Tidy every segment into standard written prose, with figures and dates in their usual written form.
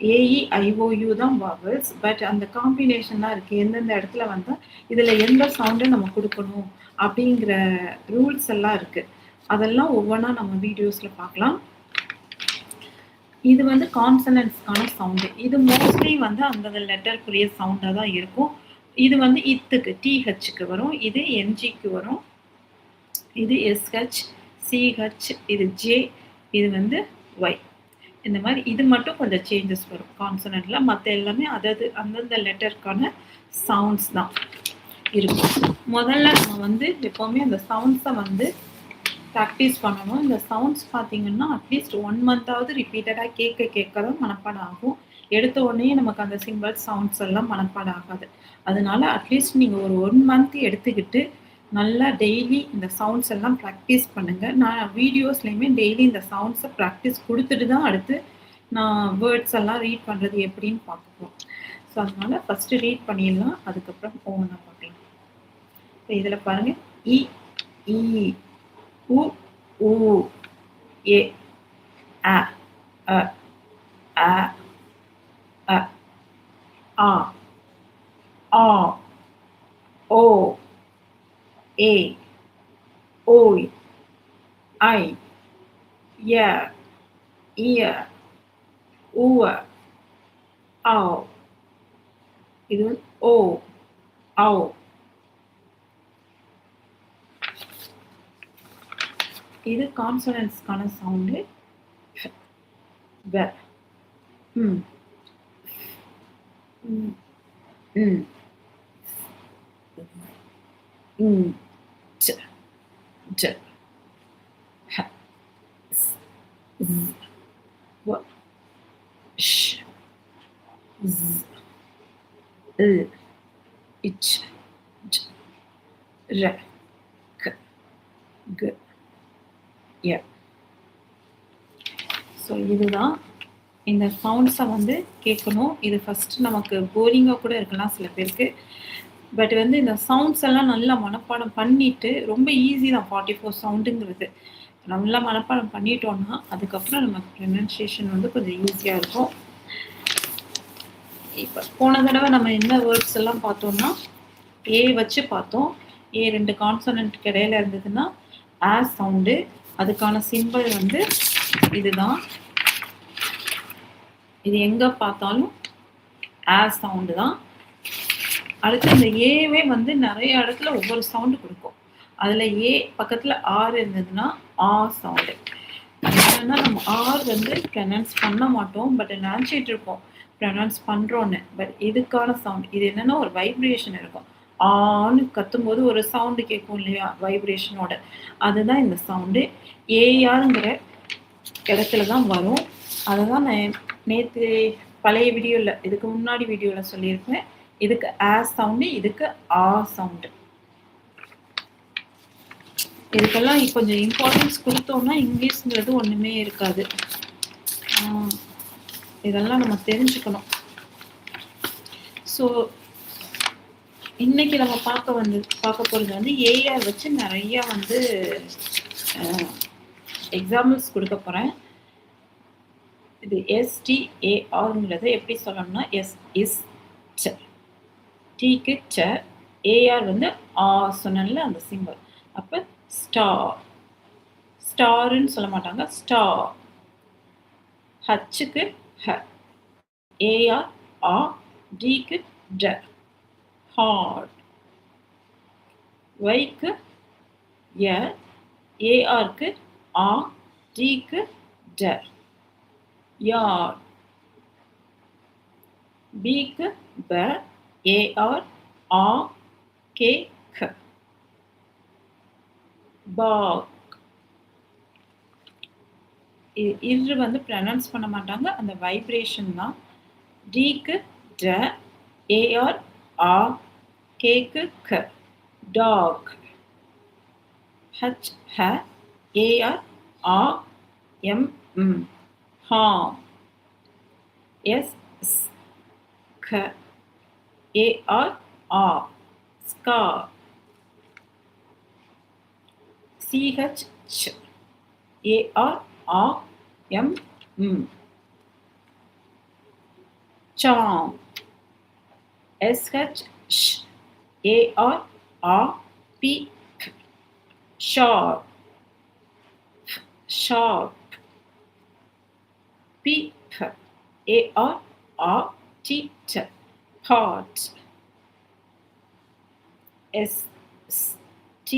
AEIOU தான் vowels. But அந்த காம்பினேஷன்லாம் இருக்குது, எந்தெந்த இடத்துல வந்தால் இதில் எந்த சவுண்டை நம்ம கொடுக்கணும் அப்படிங்கிற ரூல்ஸ் எல்லாம் இருக்குது. அதெல்லாம் ஒவ்வொன்றா நம்ம வீடியோஸில் பார்க்கலாம். இது வந்து கான்சனன்ட்ஸ்க்கான சவுண்டு. இது மோஸ்ட்லி வந்து அந்த லெட்டருக்குரிய சவுண்டாக தான் இருக்கும். இது வந்து இத்துக்கு டிஹெச்சுக்கு வரும், இது என்ஜிக்கு வரும், இது எஸ்ஹெச், சிஹெச், இது ஜே, இது வந்து ஒய். இந்த மாதிரி இது மட்டும் கொஞ்சம் சேஞ்சஸ் வரும் கான்சனன்ட்ல. மற்ற எல்லாமே அதாவது அந்தந்த லெட்டருக்கான சவுண்ட்ஸ் தான் இருக்கும். முதல்ல நம்ம வந்து எப்போவுமே அந்த சவுண்ட்ஸை வந்து ப்ராக்டிஸ் பண்ணணும். இந்த சவுண்ட்ஸ் பார்த்தீங்கன்னா அட்லீஸ்ட் 1 மந்த்தாவது ரிப்பீட்டடாக கேட்க தான் மனப்பாடம் ஆகும். எடுத்த உடனே நமக்கு அந்த சிம்பிள் சவுண்ட்ஸ் எல்லாம் மனப்பாடம் ஆகாது. அதனால அட்லீஸ்ட் நீங்கள் ஒரு 1 மந்த் எடுத்துக்கிட்டு நல்லா டெய்லி இந்த சவுண்ட்ஸ் எல்லாம் ப்ராக்டிஸ் பண்ணுங்கள். நான் வீடியோஸ்லையுமே டெய்லி இந்த சவுண்ட்ஸை ப்ராக்டிஸ் கொடுத்துட்டு தான் அடுத்து நான் வேர்ட்ஸ் எல்லாம் ரீட் பண்ணுறது எப்படின்னு பார்க்குறோம். ஸோ அதனால் ஃபஸ்ட்டு ரீட் பண்ணிடலாம், அதுக்கப்புறம் ஒவ்வொன்றா பார்க்கலாம். இப்போ இதில் பாருங்கள், இ, ஈ, உ, ஊ, ஏ, அ, அ, அ, அ, ஆ, ஆ, ஓ, ஏ, ஓய், ஐ, ய, இய, உவ, ஆவ். இது வந்து ஓ, ஆவ். இது கான்சனன்ட்ஸ்க்கான சவுண்டு. வ, ம், ம், ம், ம், ச, ஜ, ஹ, ஸ், ஸ், வ, ஷ், ஸ், ல், இச், ஜ, ர, க, க, ய. ஸோ இதுதான் இந்த சவுண்ட்ஸை வந்து கேட்கணும். இது ஃபஸ்ட்டு நமக்கு போரிங்காக கூட இருக்கலாம் சில பேருக்கு. பட் வந்து இந்த சவுண்ட்ஸ் எல்லாம் நல்லா மனப்பாடம் பண்ணிவிட்டு, ரொம்ப ஈஸி தான் 44 சவுண்டுங்கிறது. நல்லா மனப்பாடம் பண்ணிட்டோன்னா அதுக்கப்புறம் நமக்கு ப்ரொனன்சியேஷன் வந்து கொஞ்சம் ஈஸியாக இருக்கும். இப்போ போன தடவை நம்ம என்ன வேர்ட்ஸ் எல்லாம் பார்த்தோம்னா ஏ வச்சு பார்த்தோம். ஏ 2 கான்சனன்ட்க்கு இடையில இருந்ததுன்னா ஆ சவுண்டு. அதுக்கான சிம்பிள் வந்து இதுதான். இது எங்கே பார்த்தாலும் ஆ சவுண்டு தான். அடுத்து இந்த ஏவே வந்து நிறைய இடத்துல ஒவ்வொரு சவுண்டு கொடுக்கும். அதில் ஏ பக்கத்தில் ஆர் இருந்ததுன்னா ஆ சவுண்டு. என்னன்னா நம்ம ஆர் வந்து ப்ரொனவுன்ஸ் பண்ண மாட்டோம், பட் நினச்சிட்டு இருப்போம் ப்ரொனவுன்ஸ் பண்ணுறோன்னு. பட் இதுக்கான சவுண்ட் இது என்னென்னா ஒரு வைப்ரேஷன் இருக்கும். ஆன்னு கத்தும்போது ஒரு சவுண்டு கேட்கும் இல்லையா, வைப்ரேஷனோட, அதுதான் இந்த சவுண்டு. ஏஆருங்கிற இடத்துல தான் வரும். அதை தான் நான் நேற்று பழைய வீடியோவில், இதுக்கு முன்னாடி வீடியோவில் சொல்லியிருப்பேன். இதுக்கு ஆ சவுண்டு, இதுக்கு ஆ சவுண்டு. இதுக்கெல்லாம் கொஞ்சம் இம்பார்ட்டன்ஸ் கொடுத்தோம்னா இங்கிலீஷ்ங்கிறது ஒன்றுமே இருக்காது. இதெல்லாம் நம்ம தெரிஞ்சுக்கணும். ஸோ இன்னைக்கு நம்ம பார்க்க போகிறது வந்து ஏஆர் வச்சு நிறையா வந்து எக்ஸாம்பிள்ஸ் கொடுக்க போகிறேன். இது எஸ்டிஏஆருங்கிறத எப்படி சொல்லணும்னா எஸ் இஸ் ச, டிக்கு ச, ஏஆர் வந்து ஆ சொன்னல அந்த சிம்பிள். அப்போ ஸ்டார், ஸ்டாருன்னு சொல்ல மாட்டாங்க, ஸ்டார். ஹச்சுக்கு ஹ, ஏஆர் ஆ, டிக்கு ட, ஹார்ட். ஒய்க்கு ய, ஏஆருக்கு ஆ, டிக்கு ட, யார். பிக்கு ப, ஏஆர் ஆ, கே க, பாக். இது வந்து ப்ரொனவுன்ஸ் பண்ண மாட்டாங்க, அந்த வைப்ரேஷன் தான். டிக்கு ட, ஏஆர் ஆ, கேக்கு க, டாக். ஹச் ஹ, ஏஆர் ஆ, எம் ம், ஹாம். எஸ் ஸ் க, ஏஆர் ஆ, ஸ்கார். சிஹெச் ச், ஏஆர் ஆ, எம் ம், charm. S-H-A-R-R-P, sharp, sharp. Peep, A-R-R-T-T, part. S-T-T,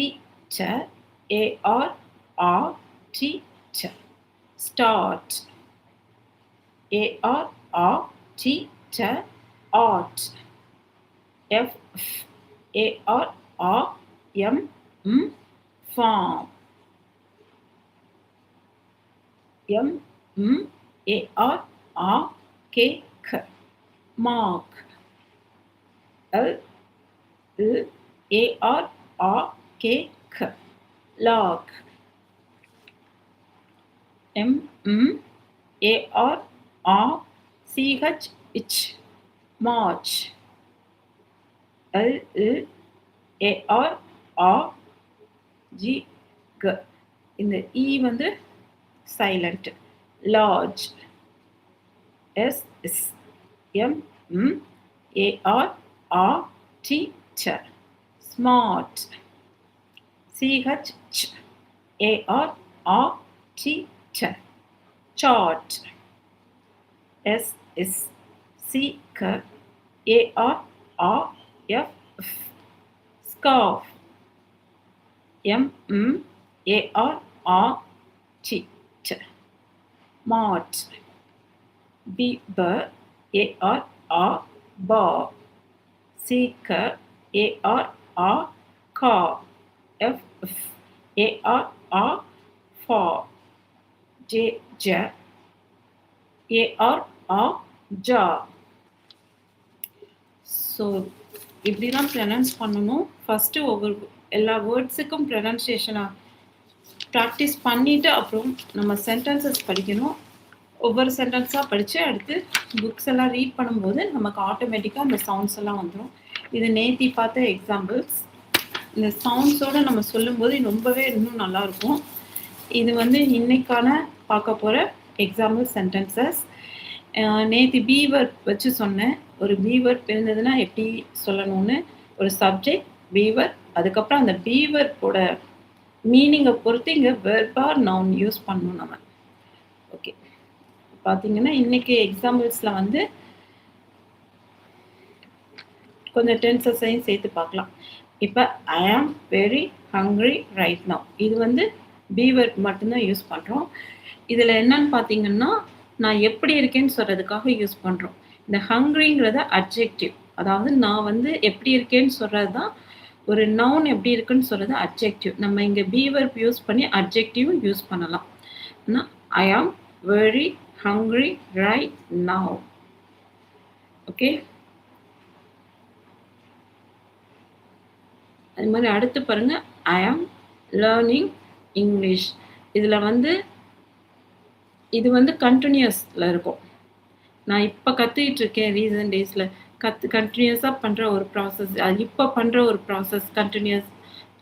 A-R-R-T-T, start. A-R-R-T-T, art. F-A-R-R-M, farm. M-A-R-R-K-K, mark. L-A-R-R-K-K, lock. M-A-R-R-C-H, march. L-A-R-R-G, இந்த E வந்து silent. Large. S-M-A-R-R-T-T, smart. C-H-A-R-R-T-T, chart. S-C-K-A-R-R-F, scarf. M-M-A-R-R-T-T, mart. B-B-A-R-R, bar. C-K-A-R-R, car. F-A-R-R, far. J-A-R-R, jar. So இப்படி தான் pronounce பண்ணணும். First ஒவ்வொரு எல்லா வேர்ட்ஸுக்கும் ப்ரனன்சியேஷனை practice பண்ணிவிட்டு அப்புறம் நம்ம சென்டென்சஸ் படிக்கணும். ஒவ்வொரு சென்டென்ஸாக படித்து அடுத்து புக்ஸ் எல்லாம் ரீட் பண்ணும்போது நமக்கு ஆட்டோமேட்டிக்காக அந்த சவுண்ட்ஸ் எல்லாம் வந்துடும். இது நேத்தி பார்த்த எக்ஸாம்பிள்ஸ். இந்த சவுண்ட்ஸோடு நம்ம சொல்லும்போது ரொம்பவே இன்னும் நல்லாயிருக்கும். இது வந்து இன்னைக்கான பார்க்க போகிற எக்ஸாம்பிள் சென்டென்சஸ். நேத்தி பீவர் வச்சு சொன்னேன். ஒரு பீவர் இருந்ததுன்னா எப்படி சொல்லணும்னு. ஒரு சப்ஜெக்ட் பீவர், அதுக்கப்புறம் அந்த பீவரோட மீனிங்கை பொறுத்து இங்கே வெர்ப் ஆர் நவுன் யூஸ் பண்ணணும் நம்ம. ஓகே, பார்த்தீங்கன்னா இன்றைக்கி எக்ஸாம்பிள்ஸில் வந்து கொஞ்சம் டென்சஸையும் சேர்த்து பார்க்கலாம். இப்போ ஐ am very hungry right now, இது வந்து பீவர் மட்டும்தான் யூஸ் பண்ணுறோம். இதில் என்னன்னு பார்த்தீங்கன்னா நான் எப்படி இருக்கேன்னு சொல்கிறதுக்காக யூஸ் பண்ணுறோம். இந்த ஹங்க்ரிங்கிறத அட்ஜெக்டிவ், அதாவது நான் வந்து எப்படி இருக்கேன்னு சொல்கிறது தான். ஒரு நவுன் எப்படி இருக்குன்னு சொல்கிறது அட்ஜெக்டிவ். நம்ம இங்கே பீவர் யூஸ் பண்ணி அட்ஜெக்டிவும் யூஸ் பண்ணலாம். ஆனால் I am very hungry right now. Okay, அது மாதிரி அடுத்து பாருங்க, ஐ ஆம் லேர்னிங் இங்கிலீஷ். இதில் வந்து இது வந்து கண்டினியூஸில் இருக்கும். நான் இப்போ கற்றுக்கிட்டு இருக்கேன் ரீசன்ட் டேஸில் கண்டினியூஸாக பண்ணுற ஒரு ப்ராசஸ், அது இப்போ பண்ணுற ஒரு ப்ராசஸ் கண்டினியூஸ்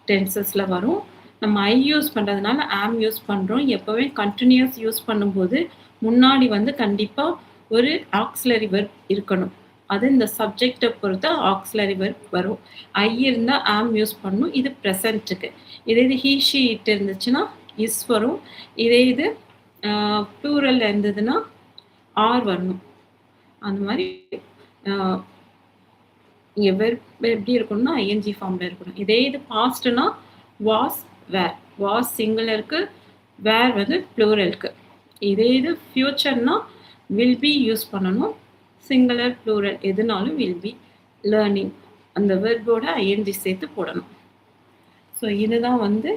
டென்சஸில் வரும். நம்ம ஐ யூஸ் பண்ணுறதுனால ஆம் யூஸ் பண்ணுறோம். எப்போவே கண்டினியூஸ் யூஸ் பண்ணும்போது முன்னாடி வந்து கண்டிப்பாக ஒரு ஆக்ஸிலரி வெர்ப் இருக்கணும். அது இந்த சப்ஜெக்டை பொறுத்த ஆக்ஸிலரி வெர்ப் வரும். ஐ இருந்தால் ஆம் யூஸ் பண்ணணும். இது ப்ரெசண்ட்டுக்கு. இதே இது ஹீ ஷீ இட் இருந்துச்சுன்னா இஸ் வரும். இதே இது ப்ளூரல் இருந்ததுன்னா ஆர் வரணும். அந்த மாதிரி இங்கே வெர்ப் எப்படி இருக்கணும்னா ஐஎன்ஜி ஃபார்மில் இருக்கணும். இதே இது பாஸ்ட்னா வாஸ் வேர், வாஸ் சிங்குலருக்கு, வேர் வந்து ப்ளூரலுக்கு. இதே இது ஃப்யூச்சர்னா வில் பி யூஸ் பண்ணணும். சிங்குலர் ப்ளூரல் எதுனாலும் வில் பி. லேர்னிங் அந்த வெர்போட ஐஎன்ஜி சேர்த்து போடணும். ஸோ இதுதான் வந்து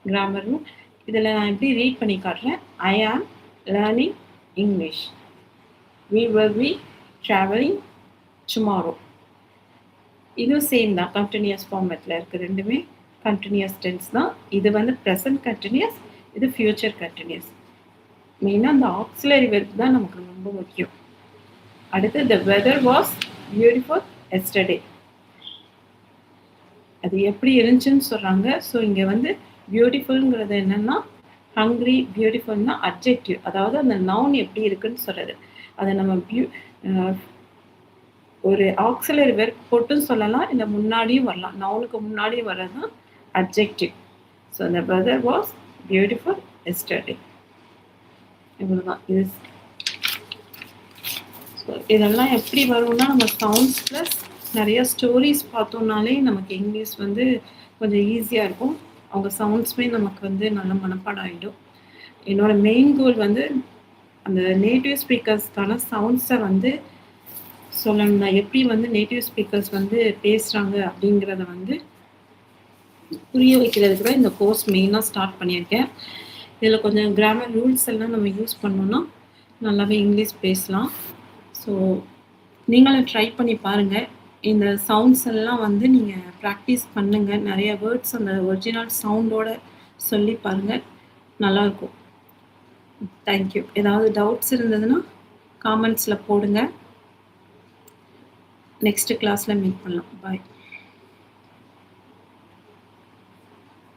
கிராமர். இதில் நான் எப்படி ரீட் பண்ணி காட்டுறேன். I am learning English. we will be traveling tomorrow. இதுவும் சேம் தான், கண்டினியூஸ் ஃபார்மேட்டில் இருக்குது. ரெண்டுமே கண்டினியூஸ் டென்ஸ் தான். இது வந்து ப்ரெசன்ட் கண்டினியூஸ், இது ஃப்யூச்சர் கண்டினியூஸ். மெயினாக அந்த ஆக்ஸிலரி வெர்ப் தான் நமக்கு ரொம்ப முக்கியம். அடுத்து the weather was beautiful yesterday. அது எப்படி இருந்துச்சுன்னு சொல்கிறாங்க. ஸோ இங்கே வந்து பியூட்டிஃபுல்ங்கிறது என்னென்னா ஹங்க்ரி, பியூட்டிஃபுல்னா அட்ஜெக்டிவ், அதாவது அந்த நவுன் எப்படி இருக்குன்னு சொல்கிறது. அதை நம்ம ஒரு ஆக்சிலரி வெர்ப் போட்டும் சொல்லலாம், இல்லை முன்னாடியும் வரலாம். நவுனுக்கு முன்னாடியும் வர்றது தான் adjective. So the weather was beautiful yesterday. இவ்வளோதான். இது ஸோ இதெல்லாம் எப்படி வரும்னா, நம்ம சவுண்ட்ஸ் ப்ளஸ் நிறைய ஸ்டோரிஸ் பார்த்தோம்னாலே நமக்கு இங்கிலீஷ் வந்து கொஞ்சம் ஈஸியாக இருக்கும். அவங்க சவுண்ட்ஸுமே நமக்கு வந்து நல்ல மனப்பாடம் ஆகிடும். என்னோட மெயின் கோல் வந்து அந்த நேட்டிவ் ஸ்பீக்கர்ஸ்க்கான சவுண்ட்ஸை வந்து சொல்லணும். நான் எப்படி வந்து நேட்டிவ் ஸ்பீக்கர்ஸ் வந்து பேசுகிறாங்க அப்படிங்கிறத வந்து புரிய வைக்கிறதுக்கு தான் இந்த கோர்ஸ் மெயினாக ஸ்டார்ட் பண்ணியிருக்கேன். இதில் கொஞ்சம் கிராமர் ரூல்ஸ் எல்லாம் நம்ம யூஸ் பண்ணோன்னா நல்லாவே இங்கிலீஷ் பேசலாம். ஸோ நீங்களும் ட்ரை பண்ணி பாருங்கள். இந்த சவுண்ட்ஸ் எல்லாம் வந்து நீங்கள் ப்ராக்டிஸ் பண்ணுங்கள். நிறைய வேர்ட்ஸ் அந்த ஒரிஜினல் சவுண்டோடு சொல்லி பாருங்கள், நல்லாயிருக்கும். தேங்க்யூ. ஏதாவது டவுட்ஸ் இருந்ததுன்னா காமெண்ட்ஸில் போடுங்க. நெக்ஸ்ட் கிளாஸில் மீட் பண்ணலாம். பாய்.